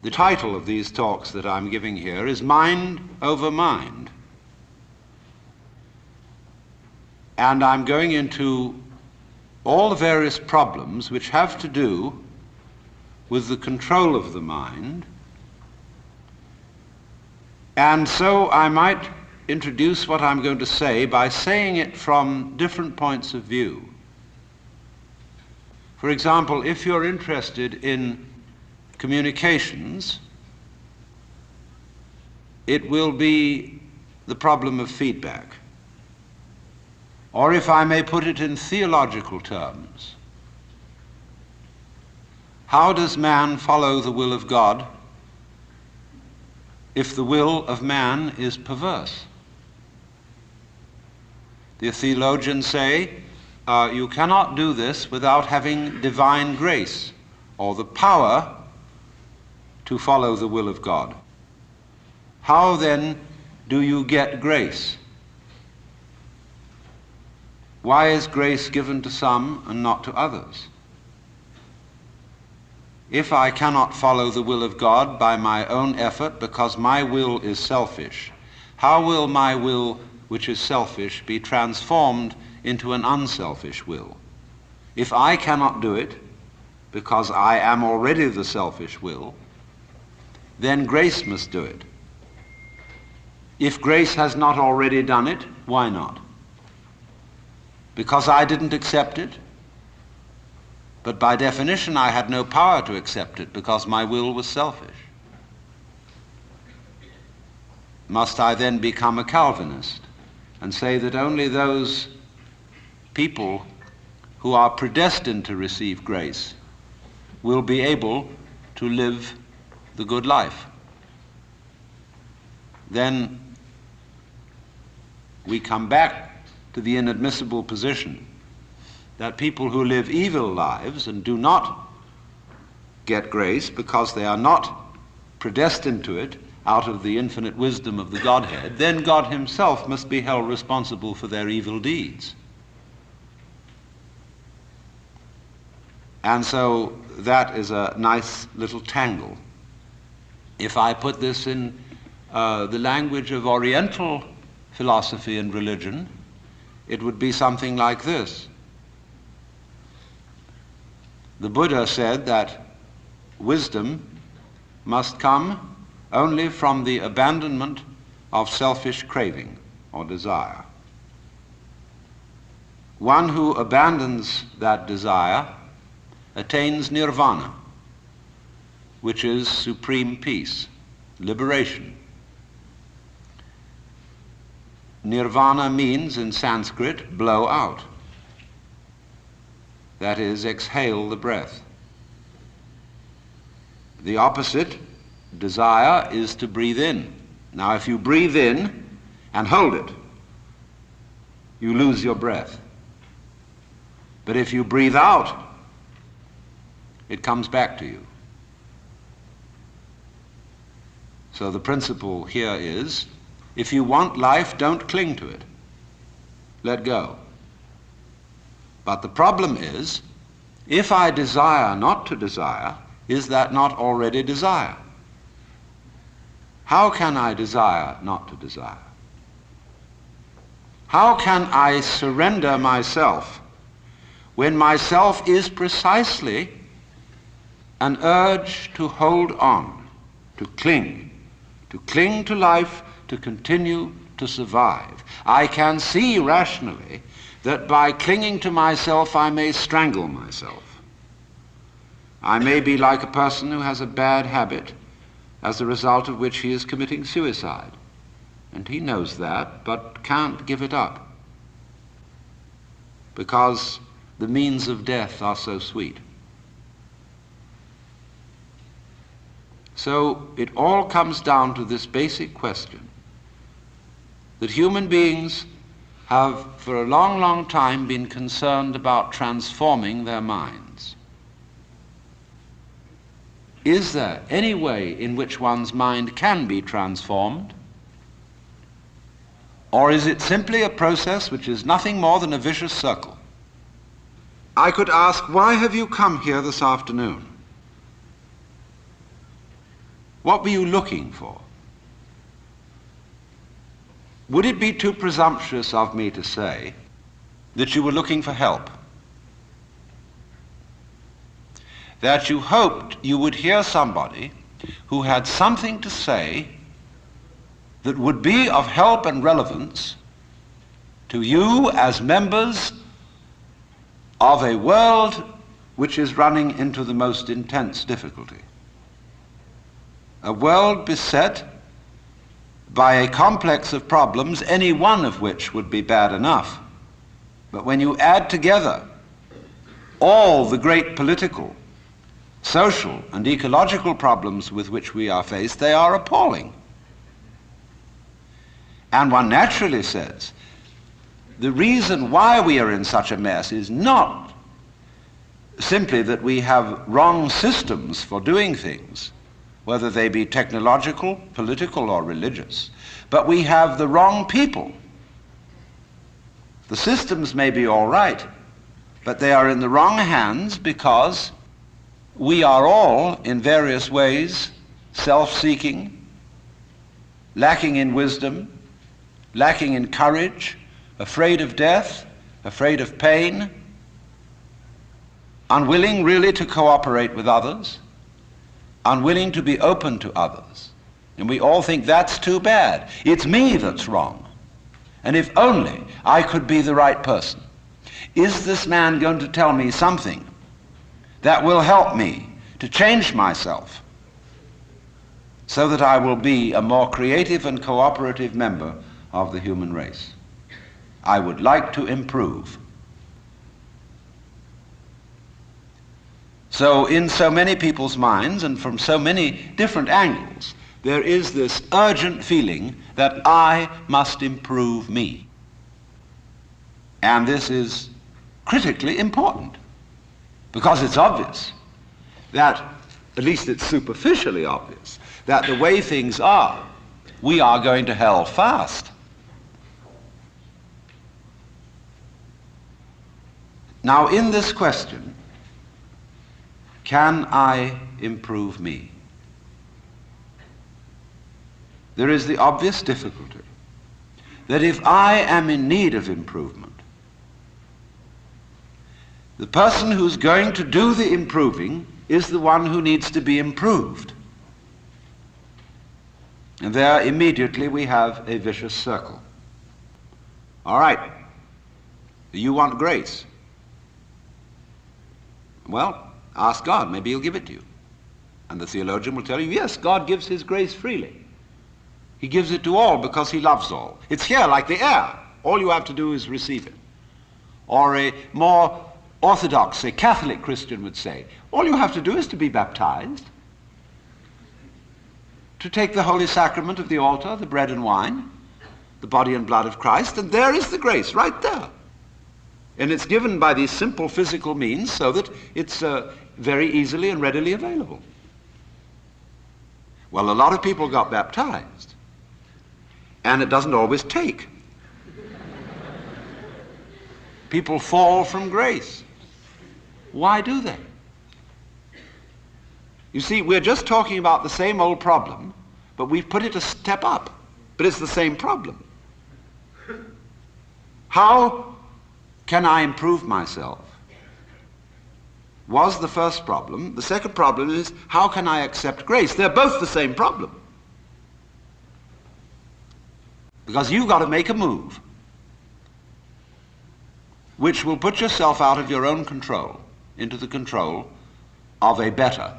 The title of these talks that I'm giving here is Mind Over Mind. And I'm going into all the various problems which have to do with the control of the mind. And so I might introduce what I'm going to say by saying it from different points of view. For example, if you're interested in communications, it will be the problem of feedback. Or if I may put it in theological terms, how does man follow the will of God if the will of man is perverse? The theologians say, you cannot do this without having divine grace, or the power to follow the will of God. How then do you get grace? Why is grace given to some and not to others? If I cannot follow the will of God by my own effort because my will is selfish, how will my will, which is selfish, be transformed into an unselfish will? If I cannot do it because I am already the selfish will, then grace must do it. If grace has not already done it, why not? Because I didn't accept it, but by definition I had no power to accept it because my will was selfish. Must I then become a Calvinist and say that only those people who are predestined to receive grace will be able to live the good life? Then we come back to the inadmissible position that people who live evil lives and do not get grace because they are not predestined to it out of the infinite wisdom of the Godhead, then God himself must be held responsible for their evil deeds. And so that is a nice little tangle. If I put this in the language of Oriental philosophy and religion, it would be something like this. The Buddha said that wisdom must come only from the abandonment of selfish craving or desire. One who abandons that desire attains nirvana, which is supreme peace, liberation. Nirvana means in Sanskrit blow out. That is, exhale the breath. The opposite, desire, is to breathe in. Now if you breathe in and hold it, you lose your breath. But if you breathe out, it comes back to you. So the principle here is, if you want life, don't cling to it. Let go. But the problem is, if I desire not to desire, is that not already desire? How can I desire not to desire? How can I surrender myself when myself is precisely an urge to hold on, to cling to life, to continue to survive? I can see rationally that by clinging to myself I may strangle myself. I may be like a person who has a bad habit, as a result of which he is committing suicide. And he knows that, but can't give it up, because the means of death are so sweet. So it all comes down to this basic question, that human beings have for a long, long time been concerned about transforming their minds. Is there any way in which one's mind can be transformed? Or is it simply a process which is nothing more than a vicious circle? I could ask, why have you come here this afternoon? What were you looking for? Would it be too presumptuous of me to say that you were looking for help? That you hoped you would hear somebody who had something to say that would be of help and relevance to you as members of a world which is running into the most intense difficulty. A world beset by a complex of problems, any one of which would be bad enough. But when you add together all the great political, social, and ecological problems with which we are faced, they are appalling. And one naturally says, the reason why we are in such a mess is not simply that we have wrong systems for doing things, whether they be technological, political, or religious, but we have the wrong people. The systems may be all right, but they are in the wrong hands because we are all, in various ways, self-seeking, lacking in wisdom, lacking in courage, afraid of death, afraid of pain, unwilling really to cooperate with others, unwilling to be open to others. And we all think that's too bad. It's me that's wrong. And if only I could be the right person. Is this man going to tell me something that will help me to change myself so that I will be a more creative and cooperative member of the human race? I would like to improve. So in so many people's minds and from so many different angles, there is this urgent feeling that I must improve me. And this is critically important because it's obvious that, at least it's superficially obvious, that the way things are, we are going to hell fast. Now, in this question, can I improve me? There is the obvious difficulty that if I am in need of improvement, the person who's going to do the improving is the one who needs to be improved. And there immediately we have a vicious circle. All right, you want grace. Well, ask God, maybe he'll give it to you. And the theologian will tell you, yes, God gives his grace freely. He gives it to all because he loves all. It's here like the air. All you have to do is receive it. Or a more orthodox, a Catholic Christian would say, all you have to do is to be baptized, to take the holy sacrament of the altar, the bread and wine, the body and blood of Christ, and there is the grace right there. And it's given by these simple physical means so that it's very easily and readily available. Well, a lot of people got baptized, and it doesn't always take. People fall from grace. Why do they? You see, we're just talking about the same old problem, but we've put it a step up. But it's the same problem. How can I improve myself? Was the first problem. The second problem is, how can I accept grace? They're both the same problem. Because you've got to make a move which will put yourself out of your own control into the control of a better.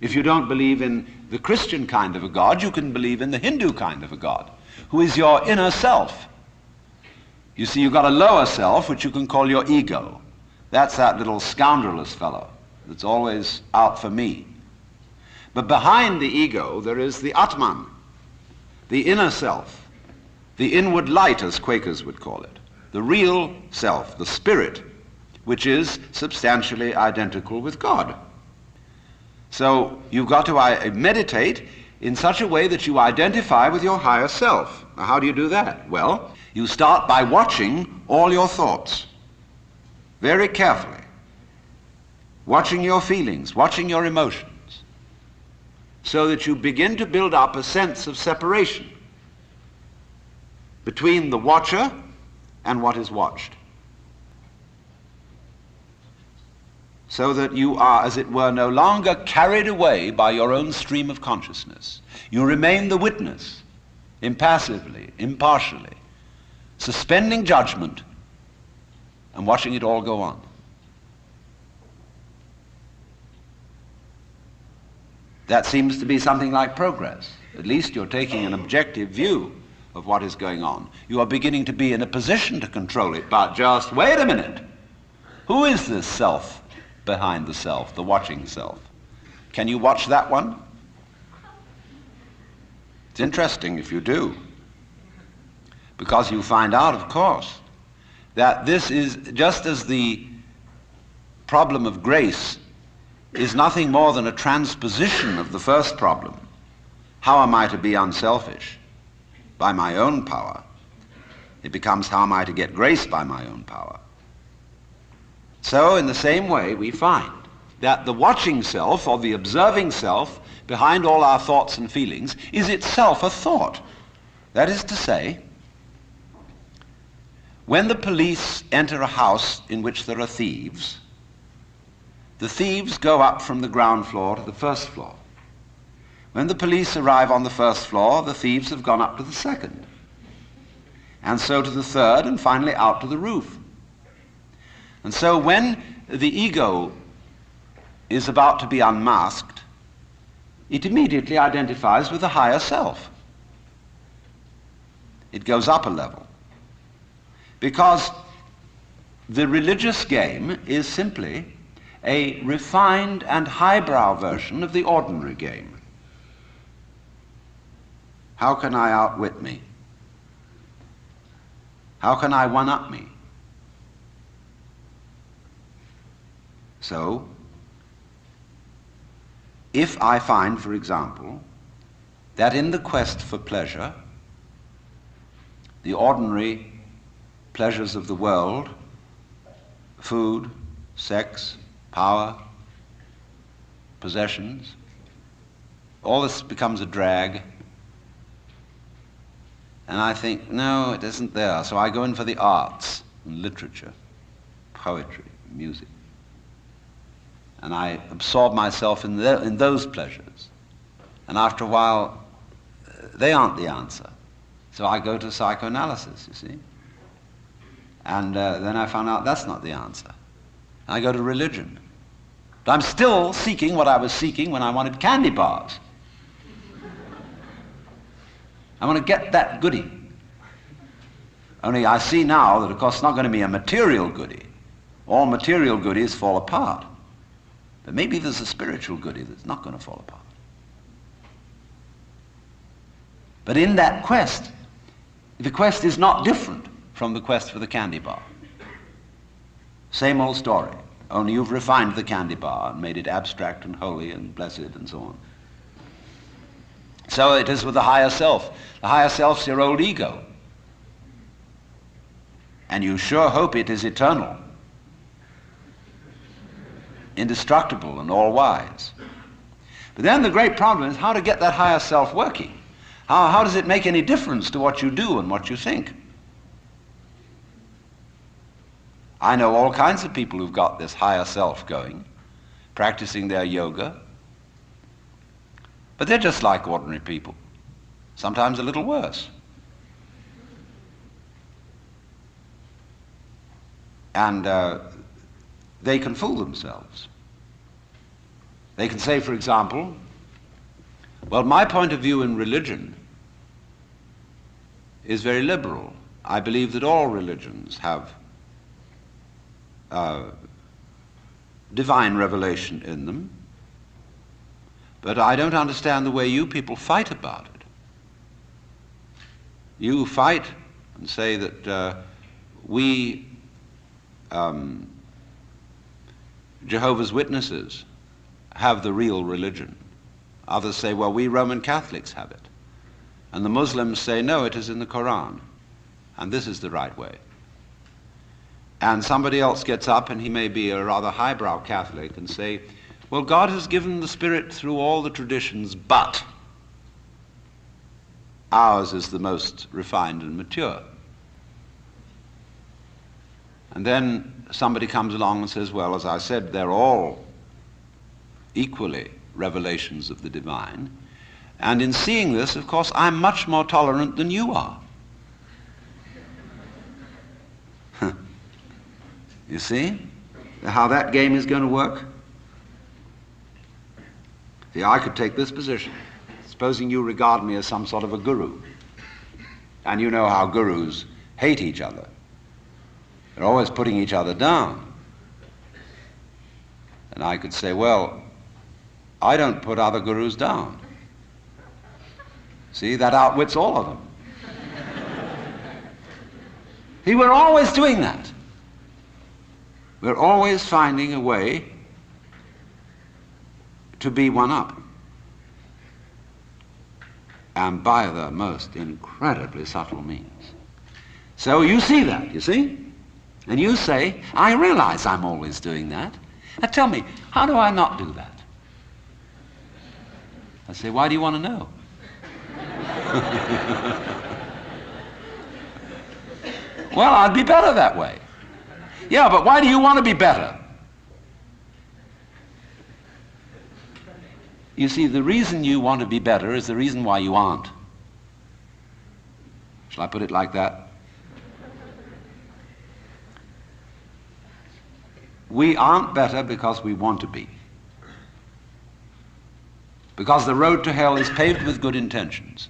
If you don't believe in the Christian kind of a God, you can believe in the Hindu kind of a God, who is your inner self. You see, you've got a lower self, which you can call your ego. That's that little scoundrelous fellow that's always out for me. But behind the ego, there is the Atman, the inner self, the inward light, as Quakers would call it, the real self, the spirit, which is substantially identical with God. So you've got to meditate in such a way that you identify with your higher self. Now, how do you do that? Well, you start by watching all your thoughts very carefully, watching your feelings, watching your emotions. so that you begin to build up a sense of separation between the watcher and what is watched, so that you are, as it were, no longer carried away by your own stream of consciousness. You remain the witness, impassively, impartially, suspending judgment and watching it all go on. That seems to be something like progress. At least you're taking an objective view of what is going on. You are beginning to be in a position to control it, but just wait a minute. Who is this self behind the self, the watching self? Can you watch that one? It's interesting if you do, because you find out, of course, that this is just as the problem of grace is nothing more than a transposition of the first problem. How am I to be unselfish? By my own power. It becomes, how am I to get grace by my own power? So in the same way, we find that the watching self, or the observing self, behind all our thoughts and feelings, is itself a thought. That is to say, when the police enter a house in which there are thieves, the thieves go up from the ground floor to the first floor. When the police arrive on the first floor, the thieves have gone up to the second, and so to the third, and finally out to the roof. And so when the ego is about to be unmasked, it immediately identifies with the higher self. It goes up a level, because the religious game is simply a refined and highbrow version of the ordinary game. How can I outwit me? How can I one-up me? So, if I find, for example, that in the quest for pleasure, the ordinary pleasures of the world, food, sex, power, possessions, all this becomes a drag, and I think, no, it isn't there. So I go in for the arts and literature, poetry, music. And I absorb myself in those pleasures. And after a while, they aren't the answer. So I go to psychoanalysis, you see. And then I found out that's not the answer. And I go to religion. But I'm still seeking what I was seeking when I wanted candy bars. I want to get that goodie. Only I see now that, of course, it's not going to be a material goodie. All material goodies fall apart. But maybe there's a spiritual goodie that's not going to fall apart. But in that quest, the quest is not different from the quest for the candy bar. Same old story, only you've refined the candy bar and made it abstract and holy and blessed and so on. So it is with the higher self. The higher self's your old ego. And you sure hope it is eternal, indestructible and all-wise. But then the great problem is how to get that higher self working. How does it make any difference to what you do and what you think? I know all kinds of people who've got this higher self going, practicing their yoga, but they're just like ordinary people, sometimes a little worse. And they can fool themselves. They can say, for example, well, my point of view in religion is very liberal. I believe that all religions have divine revelation in them, but I don't understand the way you people fight about it. You fight and say that we Jehovah's Witnesses have the real religion. Others say, well, we Roman Catholics have it. And the Muslims say, no, it is in the Quran, and this is the right way. And somebody else gets up, and he may be a rather highbrow Catholic, and say, Well, God has given the Spirit through all the traditions, but ours is the most refined and mature. And then somebody comes along and says, well, as I said, they're all equally revelations of the divine. And in seeing this, of course, I'm much more tolerant than you are. You see how that game is going to work? See, I could take this position. Supposing you regard me as some sort of a guru, and you know how gurus hate each other. They're always putting each other down. And I could say, well, I don't put other gurus down. See, that outwits all of them. See, we're always doing that. We're always finding a way to be one up. And by the most incredibly subtle means. So you see that, you see? And you say, I realize I'm always doing that. Now tell me, how do I not do that? I say, why do you want to know? Well, I'd be better that way. Yeah, but why do you want to be better? You see, the reason you want to be better is the reason why you aren't. Shall I put it like that? We aren't better because we want to be. Because the road to hell is paved with good intentions.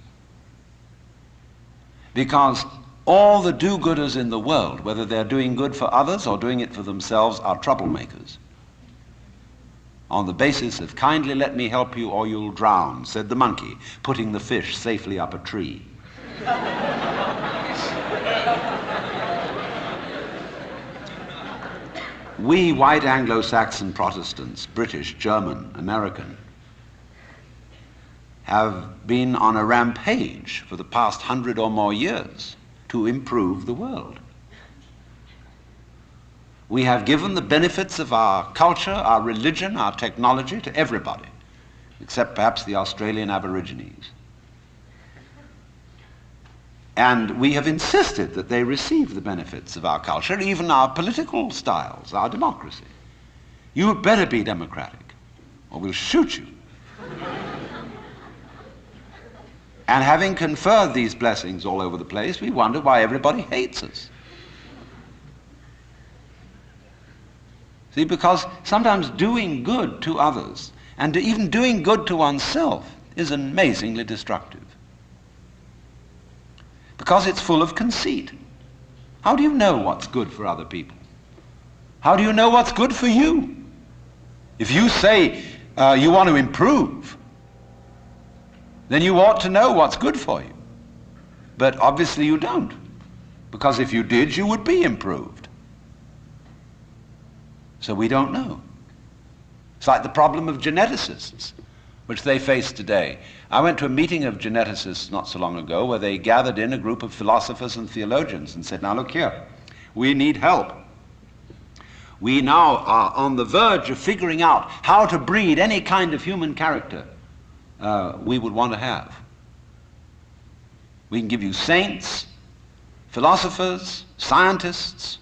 Because all the do-gooders in the world, whether they're doing good for others or doing it for themselves, are troublemakers. On the basis of kindly let me help you or you'll drown, said the monkey, putting the fish safely up a tree. We white Anglo-Saxon Protestants, British, German, American, have been on a rampage for the past 100 or more years to improve the world. We have given the benefits of our culture, our religion, our technology to everybody, except perhaps the Australian Aborigines. And we have insisted that they receive the benefits of our culture, even our political styles, our democracy. You better be democratic, or we'll shoot you. And having conferred these blessings all over the place, we wonder why everybody hates us. See, because sometimes doing good to others, and even doing good to oneself, is amazingly destructive. Because it's full of conceit. How do you know what's good for other people? How do you know what's good for you? If you say you want to improve, then you ought to know what's good for you. But obviously you don't, because if you did, you would be improved. So we don't know. It's like the problem of geneticists, which they face today. I went to a meeting of geneticists not so long ago where they gathered in a group of philosophers and theologians and said, now look here, we need help. We now are on the verge of figuring out how to breed any kind of human character we would want to have. We can give you saints, philosophers, scientists,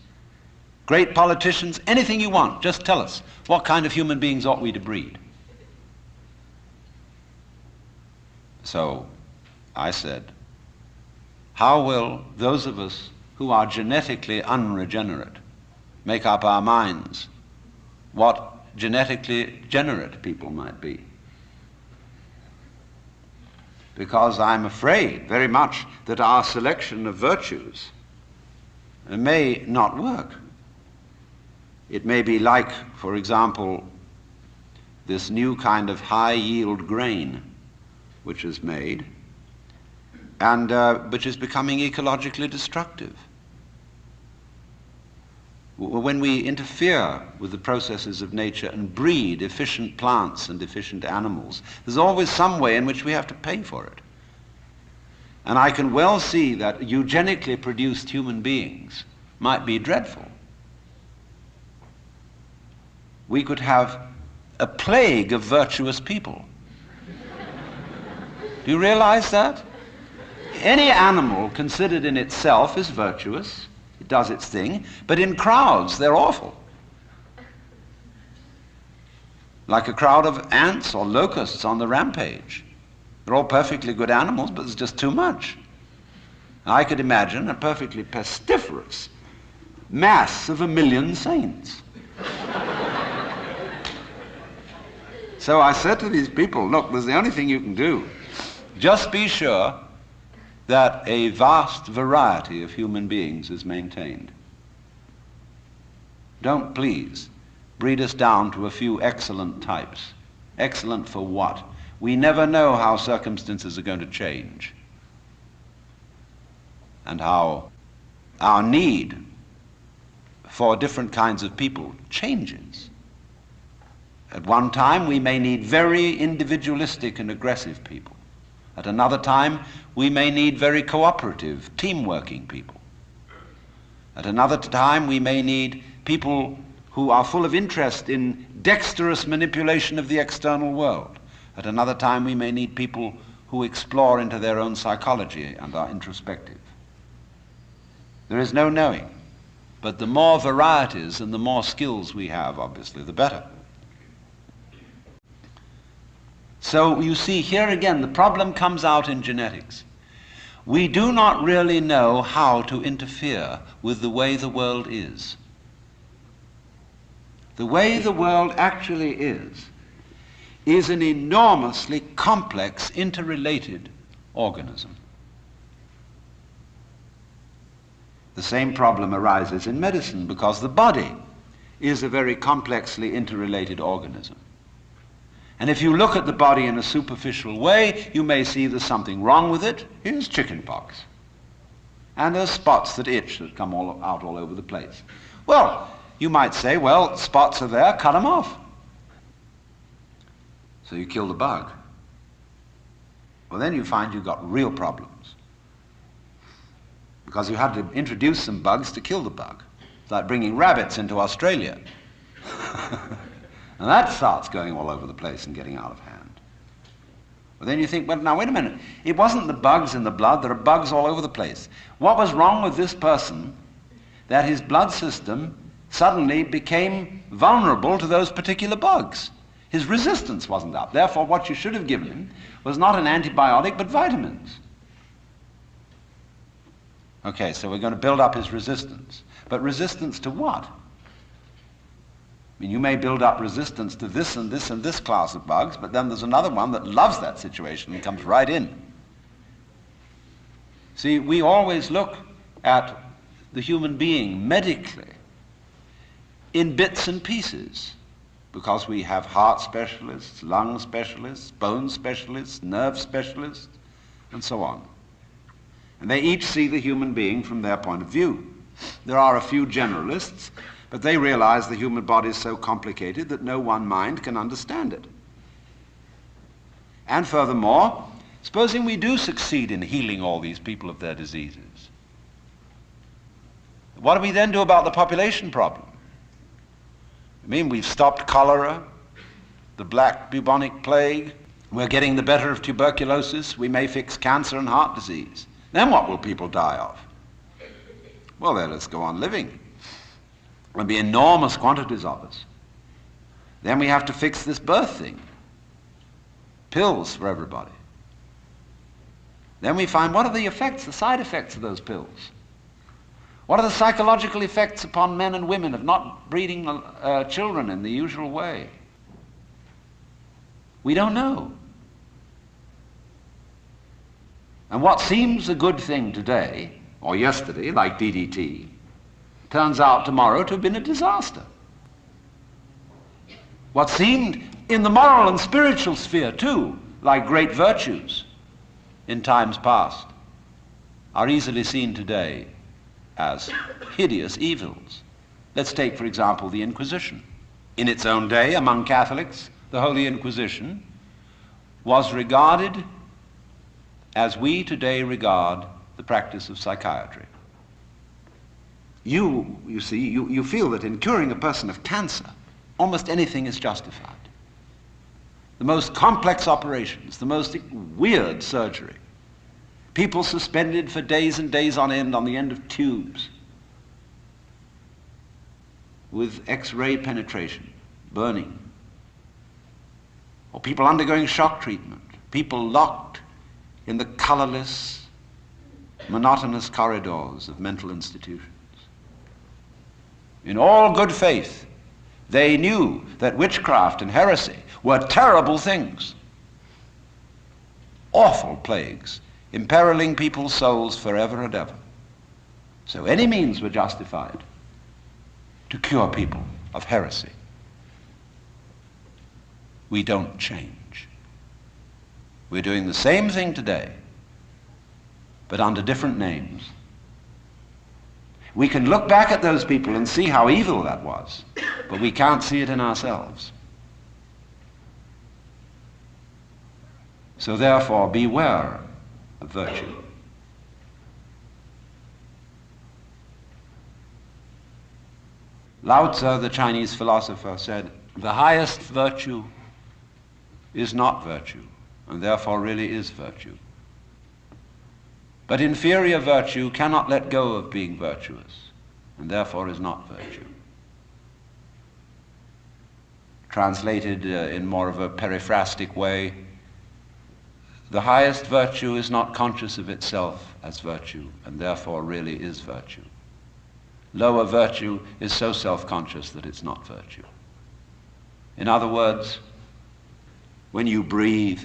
great politicians, anything you want. Just tell us, what kind of human beings ought we to breed? So I said, how will those of us who are genetically unregenerate make up our minds what genetically generate people might be? Because I'm afraid very much that our selection of virtues may not work. It may be like, for example, this new kind of high-yield grain which is made, and which is becoming ecologically destructive. When we interfere with the processes of nature and breed efficient plants and efficient animals, there's always some way in which we have to pay for it. And I can well see that eugenically produced human beings might be dreadful. We could have a plague of virtuous people. Do you realize that? Any animal considered in itself is virtuous. It does its thing. But in crowds, they're awful. Like a crowd of ants or locusts on the rampage. They're all perfectly good animals, but there's just too much. I could imagine a perfectly pestiferous mass of 1 million saints. So I said to these people, look, there's the only thing you can do. Just be sure that a vast variety of human beings is maintained. Don't please breed us down to a few excellent types. Excellent for what? We never know how circumstances are going to change and how our need for different kinds of people changes. At one time, we may need very individualistic and aggressive people. At another time, we may need very cooperative, team-working people. At another time, we may need people who are full of interest in dexterous manipulation of the external world. At another time, we may need people who explore into their own psychology and are introspective. There is no knowing. But the more varieties and the more skills we have, obviously, the better. So you see, here again, the problem comes out in genetics. We do not really know how to interfere with the way the world is. The way the world actually is an enormously complex, interrelated organism. The same problem arises in medicine because the body is a very complexly interrelated organism. And if you look at the body in a superficial way, you may see there's something wrong with it. Here's chickenpox. And there's spots that itch that come out all over the place. Well, you might say, well, spots are there, cut them off. So you kill the bug. Well, then you find you've got real problems. Because you had to introduce some bugs to kill the bug. It's like bringing rabbits into Australia. And that starts going all over the place and getting out of hand. Well, then you think, well, now wait a minute. It wasn't the bugs in the blood. There are bugs all over the place. What was wrong with this person that his blood system suddenly became vulnerable to those particular bugs? His resistance wasn't up. Therefore, what you should have given him was not an antibiotic, but vitamins. Okay, so we're going to build up his resistance. But resistance to what? I mean, you may build up resistance to this and this and this class of bugs, but then there's another one that loves that situation and comes right in. See, we always look at the human being medically in bits and pieces because we have heart specialists, lung specialists, bone specialists, nerve specialists, and so on. And they each see the human being from their point of view. There are a few generalists, but they realize the human body is so complicated that no one mind can understand it. And furthermore, supposing we do succeed in healing all these people of their diseases, what do we then do about the population problem? I mean, we've stopped cholera, the black bubonic plague, we're getting the better of tuberculosis, we may fix cancer and heart disease. Then what will people die of? Well, then let's go on living. There'll be enormous quantities of us. Then we have to fix this birth thing. Pills for everybody. Then we find, what are the effects, the side effects of those pills? What are the psychological effects upon men and women of not breeding children in the usual way? We don't know. And what seems a good thing today, or yesterday, like DDT, turns out tomorrow to have been a disaster. What seemed in the moral and spiritual sphere too, like great virtues in times past, are easily seen today as hideous evils. Let's take, for example, the Inquisition. In its own day, among Catholics, the Holy Inquisition was regarded as we today regard the practice of psychiatry. You see, you feel that in curing a person of cancer, almost anything is justified. the most complex operations, the most weird surgery. People suspended for days and days on end of tubes with X-ray penetration, burning. Or people undergoing shock treatment, people locked in the colorless, monotonous corridors of mental institutions. In all good faith, they knew that witchcraft and heresy were terrible things, awful plagues, imperiling people's souls forever and ever. So any means were justified to cure people of heresy. We don't change. We're doing the same thing today, but under different names. We can look back at those people and see how evil that was, but we can't see it in ourselves. So therefore, beware of virtue. Lao Tzu, the Chinese philosopher, said, "The highest virtue is not virtue, and therefore really is virtue. But inferior virtue cannot let go of being virtuous, and therefore is not virtue." Translated in more of a periphrastic way, the highest virtue is not conscious of itself as virtue, and therefore really is virtue. Lower virtue is so self-conscious that it's not virtue. In other words, when you breathe,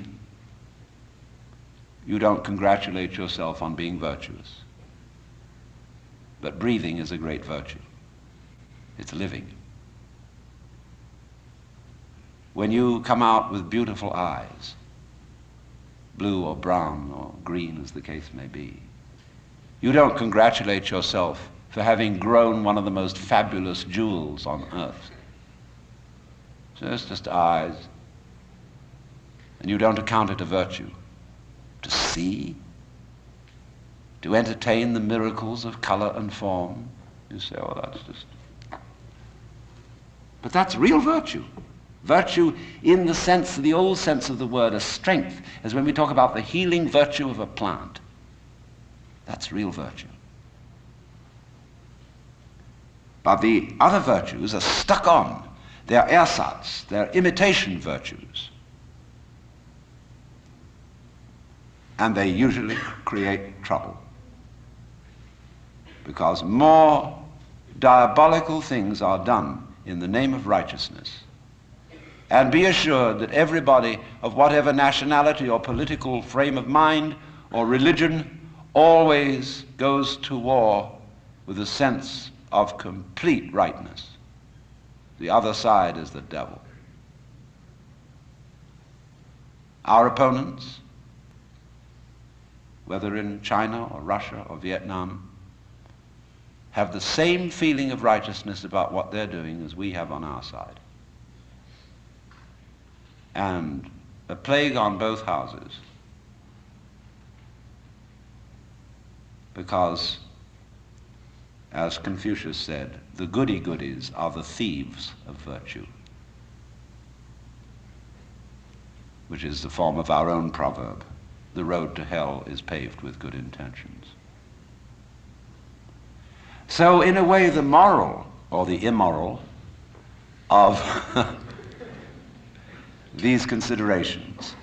you don't congratulate yourself on being virtuous. But breathing is a great virtue. It's living. When you come out with beautiful eyes, blue or brown or green as the case may be, you don't congratulate yourself for having grown one of the most fabulous jewels on earth. So it's just eyes. And you don't account it a virtue. To see, to entertain the miracles of color and form, you say, oh, that's just... But that's real virtue. Virtue in the sense, the old sense of the word, as strength, as when we talk about the healing virtue of a plant. That's real virtue. But the other virtues are stuck on. They're ersatz, they're imitation virtues. And they usually create trouble. Because more diabolical things are done in the name of righteousness. And be assured that everybody of whatever nationality or political frame of mind or religion always goes to war with a sense of complete rightness. The other side is the devil. Our opponents, whether in China or Russia or Vietnam, have the same feeling of righteousness about what they're doing as we have on our side. And a plague on both houses, because, as Confucius said, the goody-goodies are the thieves of virtue, which is the form of our own proverb. The road to hell is paved with good intentions. So in a way, the moral or the immoral of these considerations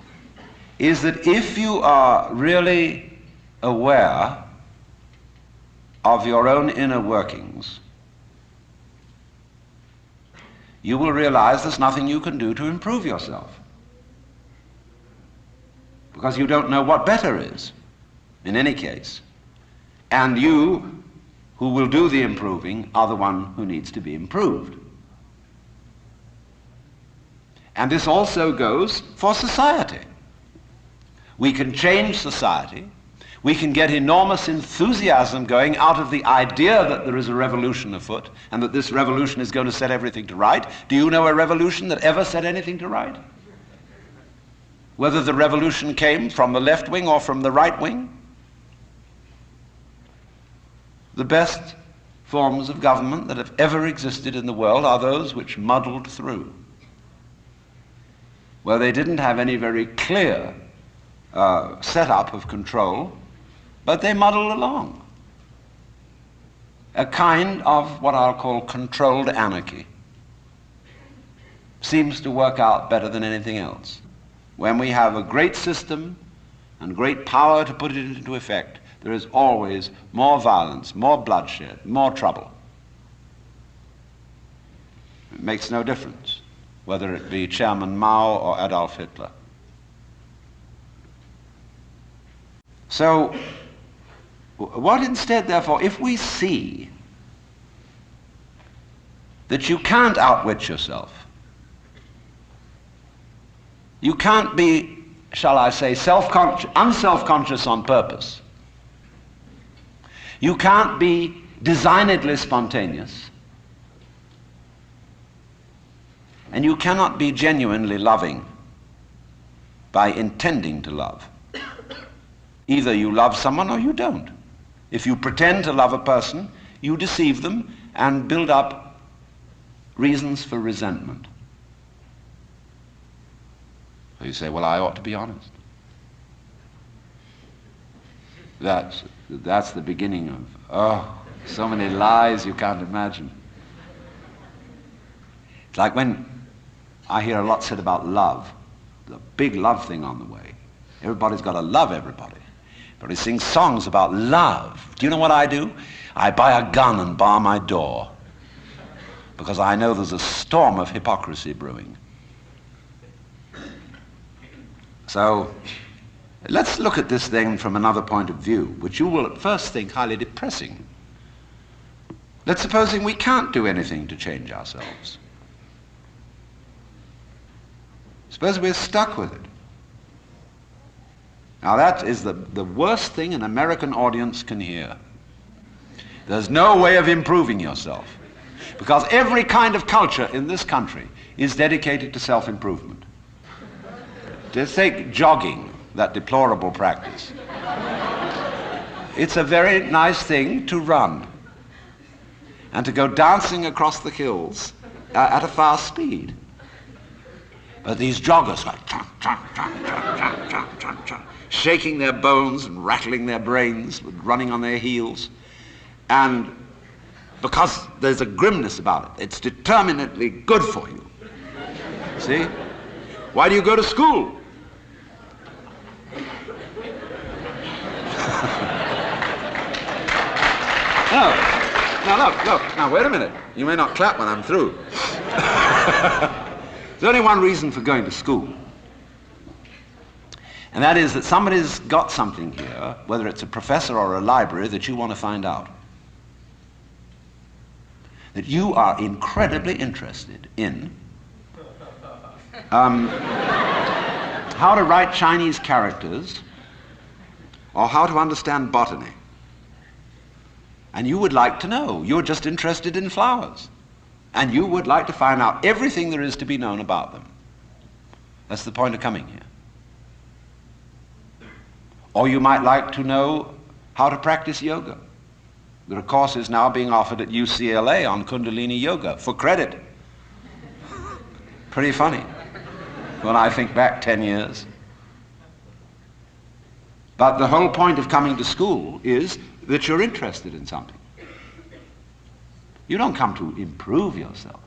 is that if you are really aware of your own inner workings, you will realize there's nothing you can do to improve yourself, because you don't know what better is in any case. And you, who will do the improving, are the one who needs to be improved. And this also goes for society. We can change society. We can get enormous enthusiasm going out of the idea that there is a revolution afoot and that this revolution is going to set everything to right. Do you know a revolution that ever set anything to right? Whether the revolution came from the left wing or from the right wing? The best forms of government that have ever existed in the world are those which muddled through. where they didn't have any very clear setup of control, but they muddled along. A kind of what I'll call controlled anarchy seems to work out better than anything else. When we have a great system and great power to put it into effect, there is always more violence, more bloodshed, more trouble. It makes no difference whether it be Chairman Mao or Adolf Hitler. So, what instead, therefore, if we see that you can't outwit yourself, you can't be, shall I say, unself-conscious on purpose, you can't be designedly spontaneous, and you cannot be genuinely loving by intending to love. Either you love someone or you don't. If you pretend to love a person, you deceive them and build up reasons for resentment. So you say, well, I ought to be honest. That's the beginning of, so many lies you can't imagine. It's like when I hear a lot said about love, the big love thing on the way. Everybody's got to love everybody. Everybody sings songs about love. Do you know what I do? I buy a gun and bar my door, because I know there's a storm of hypocrisy brewing. So let's look at this thing from another point of view, which you will at first think highly depressing. Let's supposing we can't do anything to change ourselves. Suppose we're stuck with it. Now that is the worst thing an American audience can hear. There's no way of improving yourself, because every kind of culture in this country is dedicated to self-improvement. Just take jogging, that deplorable practice. It's a very nice thing to run and to go dancing across the hills at a fast speed. But these joggers go shaking their bones and rattling their brains, running on their heels. And because there's a grimness about it, it's determinately good for you. See? Why do you go to school? Look. Now, wait a minute. You may not clap when I'm through. There's only one reason for going to school. And that is that somebody's got something here, whether it's a professor or a library, that you want to find out. That you are incredibly interested in how to write Chinese characters or how to understand botany. And you would like to know. You're just interested in flowers. And you would like to find out everything there is to be known about them. That's the point of coming here. Or you might like to know how to practice yoga. There are courses now being offered at UCLA on Kundalini Yoga for credit. Pretty funny when I think back 10 years. But the whole point of coming to school is that you're interested in something. You don't come to improve yourself.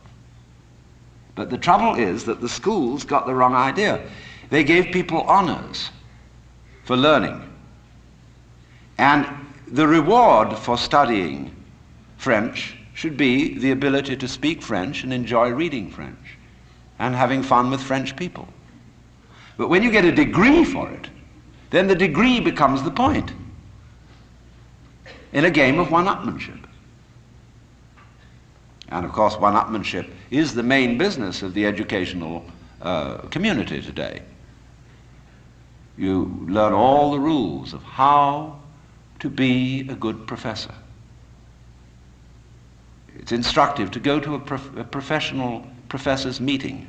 But the trouble is that the schools got the wrong idea. They gave people honors for learning. And the reward for studying French should be the ability to speak French and enjoy reading French and having fun with French people. But when you get a degree for it, then the degree becomes the point in a game of one-upmanship. And of course, one-upmanship is the main business of the educational community today. You learn all the rules of how to be a good professor. It's instructive to go to a professional professor's meeting.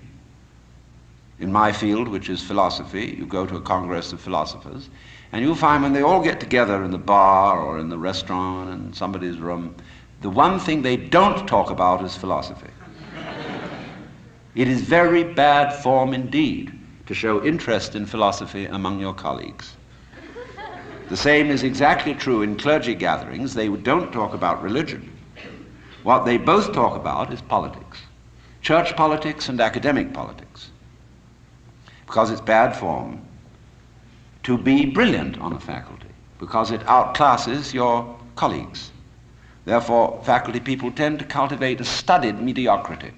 In my field, which is philosophy, you go to a congress of philosophers, and you'll find when they all get together in the bar or in the restaurant in somebody's room, the one thing they don't talk about is philosophy. It is very bad form indeed to show interest in philosophy among your colleagues. The same is exactly true in clergy gatherings. They don't talk about religion. What they both talk about is politics. Church politics and academic politics. Because it's bad form to be brilliant on a faculty, because it outclasses your colleagues. Therefore, faculty people tend to cultivate a studied mediocrity.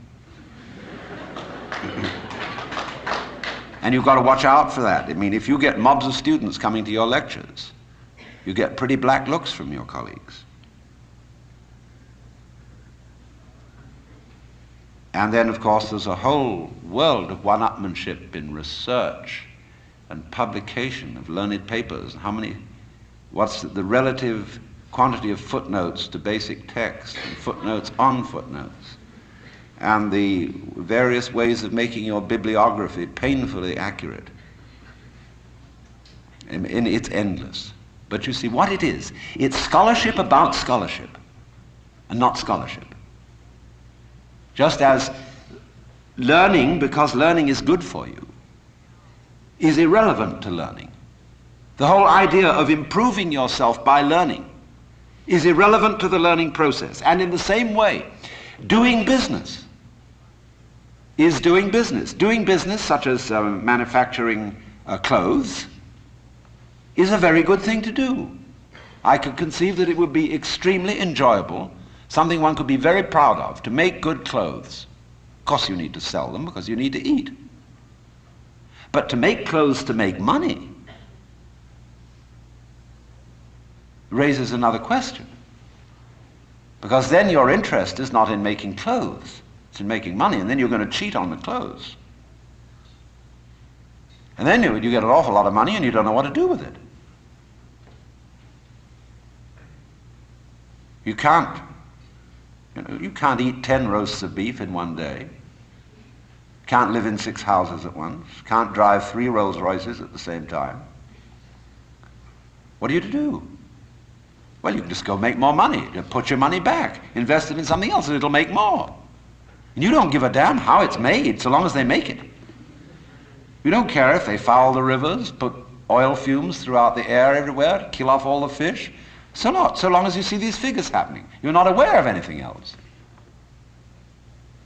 And you've got to watch out for that. I mean, if you get mobs of students coming to your lectures, you get pretty black looks from your colleagues. And then, of course, there's a whole world of one-upmanship in research and publication of learned papers. What's the relative quantity of footnotes to basic text, and footnotes on footnotes, and the various ways of making your bibliography painfully accurate. And it's endless. But you see what it is. It's scholarship about scholarship, and not scholarship. Just as learning, because learning is good for you, is irrelevant to learning. The whole idea of improving yourself by learning is irrelevant to the learning process. And in the same way, doing business is doing business. Doing business, such as manufacturing clothes, is a very good thing to do. I could conceive that it would be extremely enjoyable, something one could be very proud of, to make good clothes. Of course you need to sell them because you need to eat. But to make clothes to make money raises another question. Because then your interest is not in making clothes, it's in making money, and then you're going to cheat on the clothes. And then you get an awful lot of money and you don't know what to do with it. You can't eat 10 roasts of beef in one day. Can't live in 6 houses at once. Can't drive 3 Rolls Royces at the same time. What are you to do? Well, you can just go make more money. You put your money back. Invest it in something else and it'll make more. And you don't give a damn how it's made so long as they make it. You don't care if they foul the rivers, put oil fumes throughout the air everywhere, kill off all the fish. So long as you see these figures happening. You're not aware of anything else.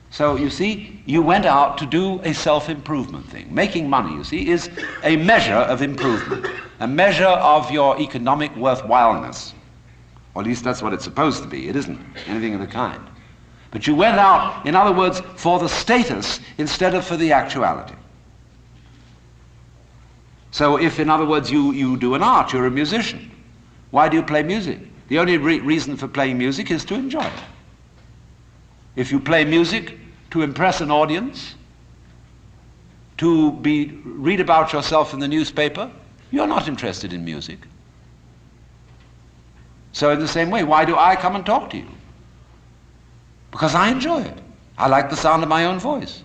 So, you see, you went out to do a self-improvement thing. Making money, you see, is a measure of improvement, a measure of your economic worthwhileness. Or at least that's what it's supposed to be. It isn't anything of the kind. But you went out, in other words, for the status instead of for the actuality. So if, in other words, you do an art, you're a musician. Why do you play music? The only reason for playing music is to enjoy it. If you play music to impress an audience, to read about yourself in the newspaper, you're not interested in music. So in the same way, why do I come and talk to you? Because I enjoy it. I like the sound of my own voice.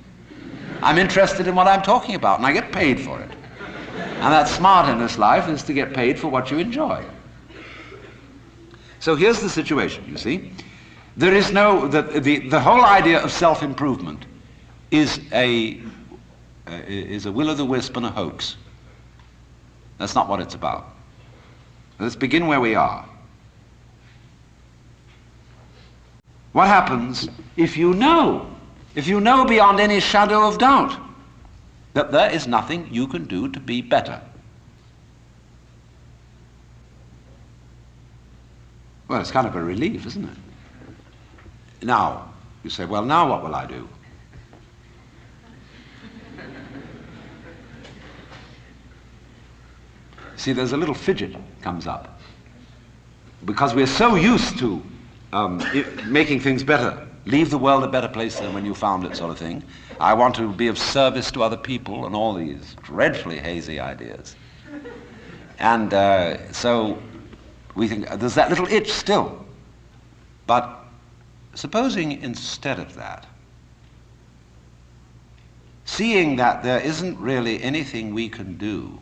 I'm interested in what I'm talking about, and I get paid for it. And that's smart in this life, is to get paid for what you enjoy. So here's the situation, you see. There is the whole idea of self-improvement is a will-o'-the-wisp and a hoax. That's not what it's about. Let's begin where we are. What happens if you know beyond any shadow of doubt that there is nothing you can do to be better? Well, it's kind of a relief, isn't it? Now, you say, well, now what will I do? See, there's a little fidget comes up. Because we're so used to making things better, leave the world a better place than when you found it, sort of thing. I want to be of service to other people, and all these dreadfully hazy ideas. And so we think there's that little itch still. But supposing instead of that, seeing that there isn't really anything we can do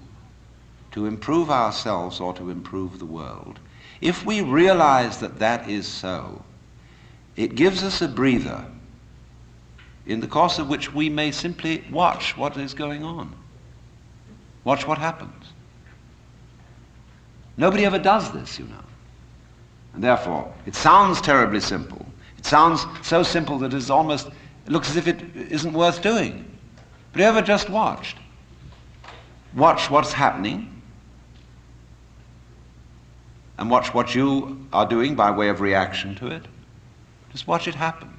to improve ourselves or to improve the world, if we realize that that is so, it gives us a breather in the course of which we may simply watch what is going on. Watch what happens. Nobody ever does this, you know. And therefore, it sounds terribly simple. It sounds so simple that it looks as if it isn't worth doing. But you ever just watched? Watch what's happening, and watch what you are doing by way of reaction to it. Just watch it happen.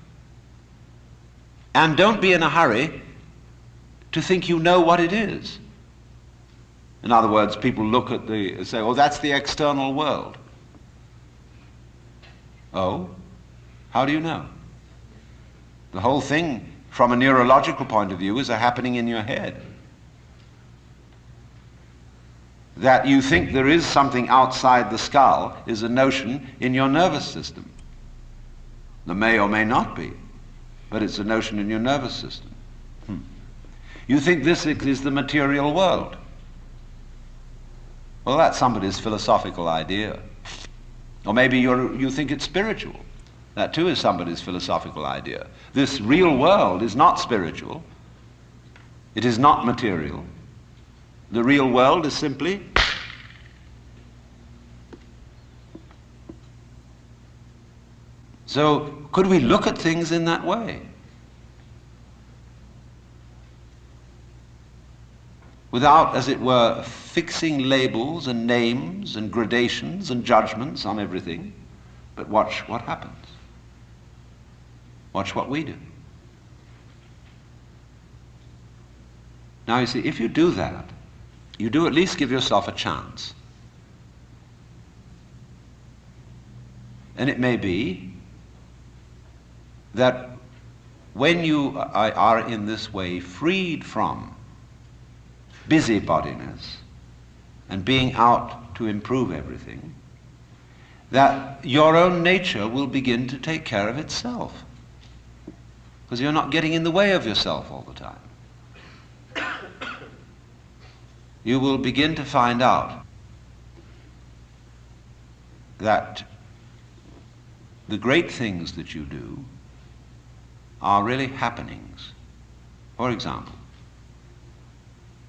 And don't be in a hurry to think you know what it is. In other words, people look at say, oh, that's the external world. Oh, how do you know? The whole thing, from a neurological point of view, is a happening in your head. That you think there is something outside the skull is a notion in your nervous system. There may or may not be, but it's a notion in your nervous system. You think this is the material world. Well, that's somebody's philosophical idea. Or maybe you think it's spiritual. That too is somebody's philosophical idea. This real world is not spiritual. It is not material. The real world is simply so could we look at things in that way? Without, as it were, fixing labels and names and gradations and judgments on everything, but watch what happens. Watch what we do. Now you see, if you do that, you do at least give yourself a chance. And it may be that when you are in this way freed from busybodiness and being out to improve everything, that your own nature will begin to take care of itself. Because you're not getting in the way of yourself all the time. You will begin to find out that the great things that you do are really happenings. For example,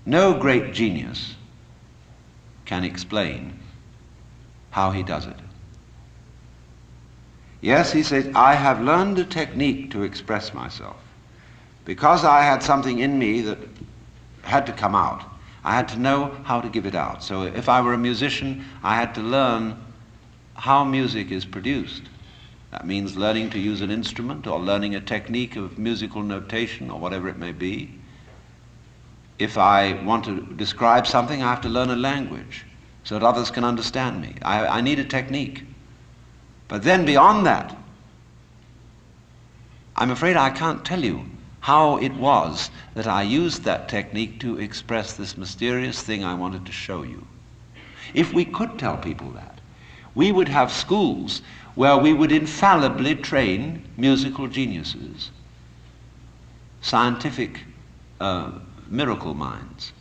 no great genius can explain how he does it. Yes, he says, I have learned a technique to express myself. Because I had something in me that had to come out, I had to know how to give it out. So if I were a musician, I had to learn how music is produced. That means learning to use an instrument or learning a technique of musical notation or whatever it may be. If I want to describe something, I have to learn a language so that others can understand me. I need a technique. But then beyond that, I'm afraid I can't tell you how it was that I used that technique to express this mysterious thing I wanted to show you. If we could tell people that, we would have schools where we would infallibly train musical geniuses, scientific miracle minds.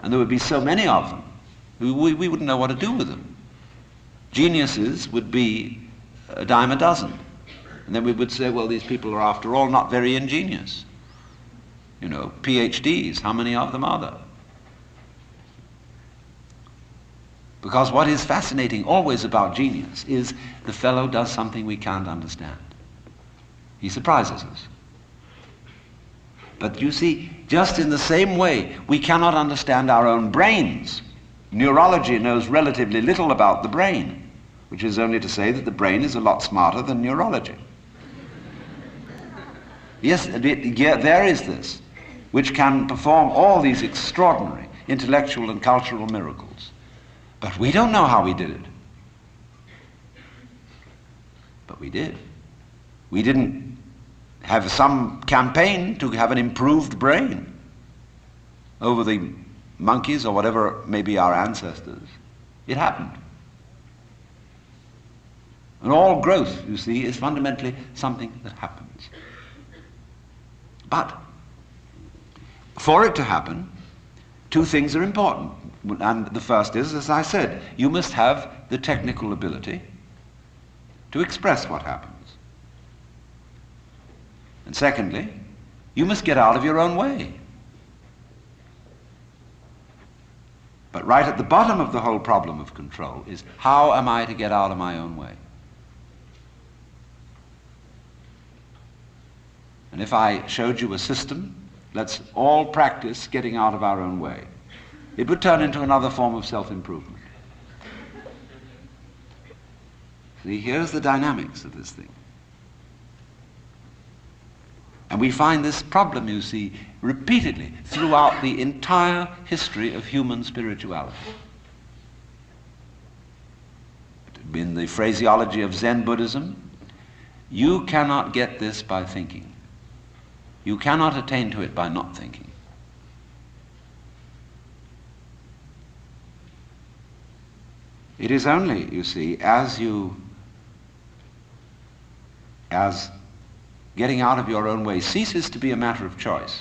And there would be so many of them, we wouldn't know what to do with them. Geniuses would be a dime a dozen. And then we would say, well, these people are after all not very ingenious. You know, PhDs, how many of them are there? Because what is fascinating always about genius is the fellow does something we can't understand. He surprises us. But you see, just in the same way, we cannot understand our own brains. Neurology knows relatively little about the brain, which is only to say that the brain is a lot smarter than neurology. Yes, there is this, which can perform all these extraordinary intellectual and cultural miracles. But we don't know how we did it. But we did. We didn't have some campaign to have an improved brain over the monkeys or whatever may be our ancestors. It happened. And all growth, you see, is fundamentally something that happens. But for it to happen, two things are important. And the first is, as I said, you must have the technical ability to express what happens. And secondly, you must get out of your own way. But right at the bottom of the whole problem of control is, how am I to get out of my own way? And if I showed you a system, let's all practice getting out of our own way, it would turn into another form of self-improvement. See, here's the dynamics of this thing. And we find this problem, you see, repeatedly throughout the entire history of human spirituality. In the phraseology of Zen Buddhism, you cannot get this by thinking. You cannot attain to it by not thinking. It is only, you see, as getting out of your own way ceases to be a matter of choice,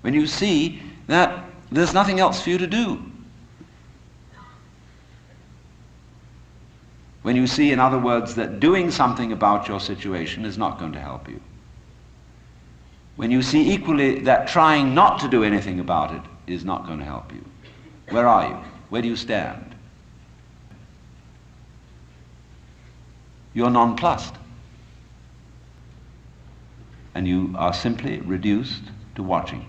when you see that there's nothing else for you to do. When you see, in other words, that doing something about your situation is not going to help you. When you see equally that trying not to do anything about it is not going to help you. Where are you? Where do you stand? You're nonplussed. And you are simply reduced to watching.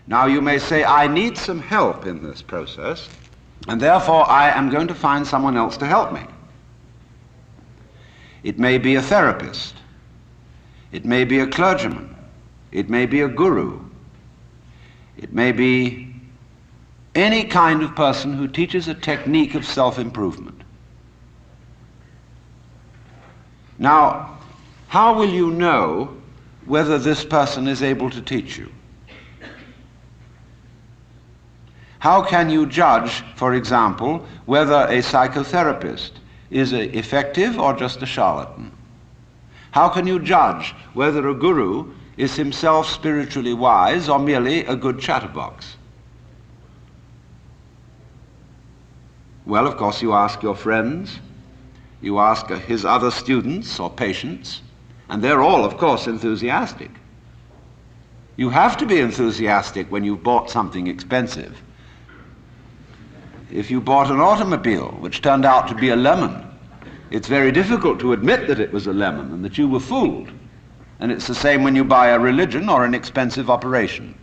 Now you may say, I need some help in this process, and therefore I am going to find someone else to help me. It may be a therapist. It may be a clergyman. It may be a guru. It may be any kind of person who teaches a technique of self-improvement. Now, how will you know whether this person is able to teach you? How can you judge, for example, whether a psychotherapist is effective or just a charlatan? How can you judge whether a guru is himself spiritually wise or merely a good chatterbox? Well, of course, you ask your friends, you ask his other students or patients, and they're all, of course, enthusiastic. You have to be enthusiastic when you've bought something expensive. If you bought an automobile which turned out to be a lemon, it's very difficult to admit that it was a lemon and that you were fooled. And it's the same when you buy a religion or an expensive operation.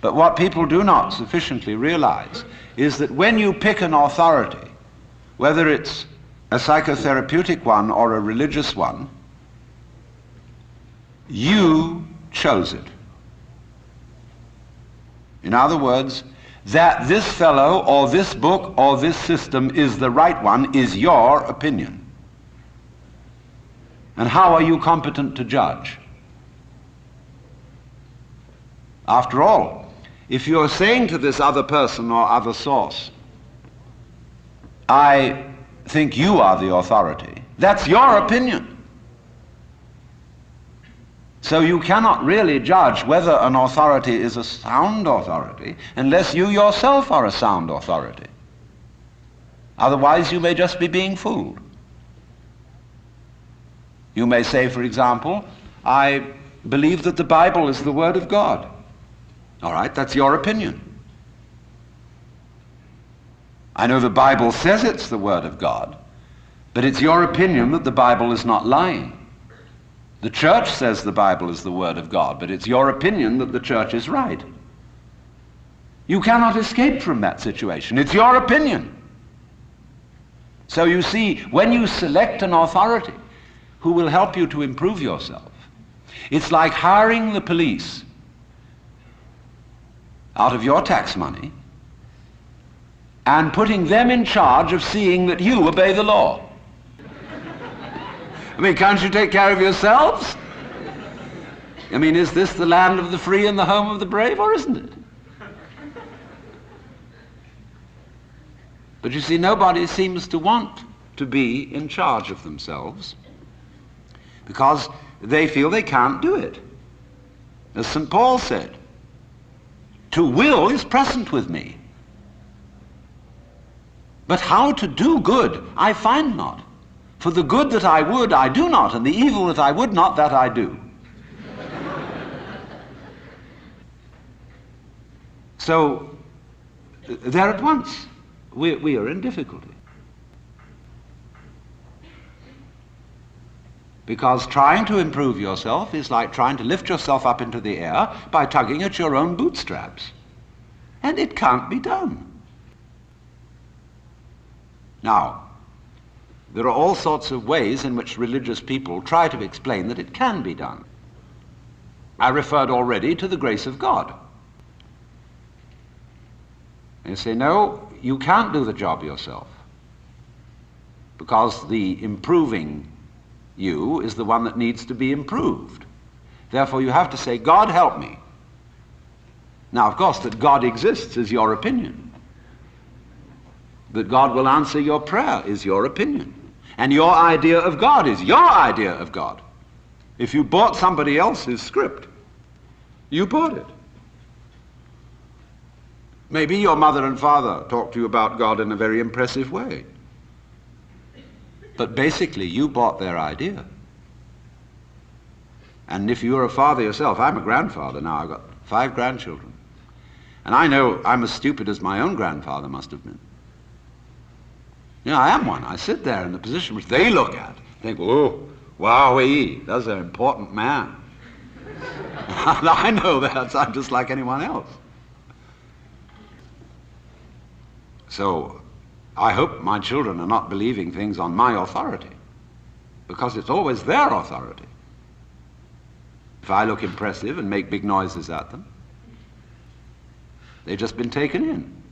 But what people do not sufficiently realize is that when you pick an authority, whether it's a psychotherapeutic one or a religious one, you chose it. In other words, that this fellow or this book or this system is the right one is your opinion. And how are you competent to judge? After all, if you're saying to this other person or other source, I think you are the authority, that's your opinion. So you cannot really judge whether an authority is a sound authority unless you yourself are a sound authority. Otherwise you may just be being fooled. You may say, for example, I believe that the Bible is the Word of God. All right, that's your opinion. I know the Bible says it's the Word of God, but it's your opinion that the Bible is not lying. The church says the Bible is the Word of God, but it's your opinion that the church is right. You cannot escape from that situation. It's your opinion. So you see, when you select an authority who will help you to improve yourself, it's like hiring the police out of your tax money and putting them in charge of seeing that you obey the law. I mean, can't you take care of yourselves? I mean, is this the land of the free and the home of the brave, or isn't it? But you see, nobody seems to want to be in charge of themselves because they feel they can't do it. As St. Paul said, to will is present with me, but how to do good I find not. For the good that I would, I do not, and the evil that I would not, that I do. So there at once we are in difficulty. Because trying to improve yourself is like trying to lift yourself up into the air by tugging at your own bootstraps. And it can't be done. Now, there are all sorts of ways in which religious people try to explain that it can be done. I referred already to the grace of God. They say, no, you can't do the job yourself, because the improving you is the one that needs to be improved. Therefore, you have to say, God, help me. Now, of course, that God exists is your opinion. That God will answer your prayer is your opinion. And your idea of God is your idea of God. If you bought somebody else's script, you bought it. Maybe your mother and father talked to you about God in a very impressive way. But basically, you bought their idea. And if you're a father yourself, I'm a grandfather now, I've got 5 grandchildren. And I know I'm as stupid as my own grandfather must have been. You know, I am one. I sit there in the position which they look at. Think, whoa, wowee, that's an important man. And I know that, so I'm just like anyone else. So, I hope my children are not believing things on my authority, because it's always their authority. If I look impressive and make big noises at them, they've just been taken in.